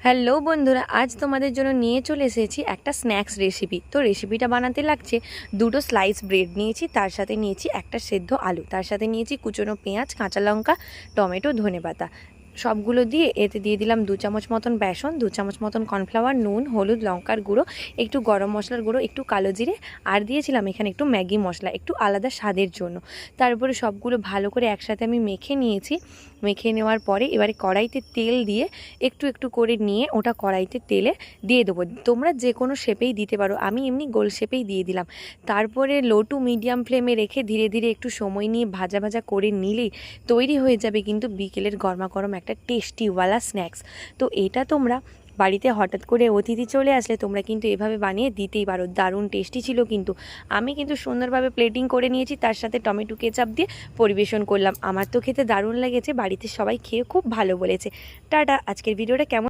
Hello বন্ধুরা, আজ তোমাদের জন্য নিয়ে চলে এসেছি একটা স্ন্যাক্স রেসিপি। তো রেসিপিটা বানাতে লাগছে দুটো স্লাইস ব্রেড নিয়েছি, তার সাথে নিয়েছি একটা সেদ্ধ আলু, তার সাথে নিয়েছি কুচনো পেঁয়াজ, কাঁচা লঙ্কা, টমেটো, ধনেপাতা। সবগুলো দিয়ে এতে দিয়ে দিলাম 2 চামচ মতন বেসন, 2 চামচ মতন কর্নফ্লাওয়ার, নুন, হলুদ, লঙ্কার গুঁড়ো, একটু গরম মশলার গুঁড়ো, একটু কালো জিরে, আর দিয়েছিলাম এখানে একটু ম্যাগি মশলা, একটু আলাদা স্বাদের জন্য। তারপরে সবগুলো ভালো করে একসাথে আমি মেখে নিয়েছি। মেখে নেওয়ার পরে এবারে কড়াইতে তেল দিয়ে একটু একটু করে নিয়ে ওটা কড়াইতে তেলে দিয়ে দেবো। তোমরা যে কোনো শেপেই দিতে পারো, আমি এমনি গোল শেপেই দিয়ে দিলাম। তারপরে লো টু মিডিয়াম ফ্লেমে রেখে ধীরে ধীরে একটু সময় নিয়ে ভাজা ভাজা করে নিলেই তৈরি হয়ে যাবে কিন্তু বিকেলের গরমা গরম একটা টেস্টিওয়ালা স্ন্যাক্স। তো এটা তোমরা বাড়িতে হঠাৎ করে অতিথি চলে আসলে তোমরা কিন্তু এভাবে বানিয়ে দিতেই পারো। দারুণ টেস্টি ছিল কিন্তু। আমি কিন্তু সুন্দরভাবে প্লেটিং করে নিয়েছি, তার সাথে টমেটো কেচাপ দিয়ে পরিবেশন করলাম। আমার তো খেতে দারুণ লেগেছে, বাড়িতে সবাই খেয়ে খুব ভালো বলেছে। টাটা। আজকের ভিডিওটা কেমন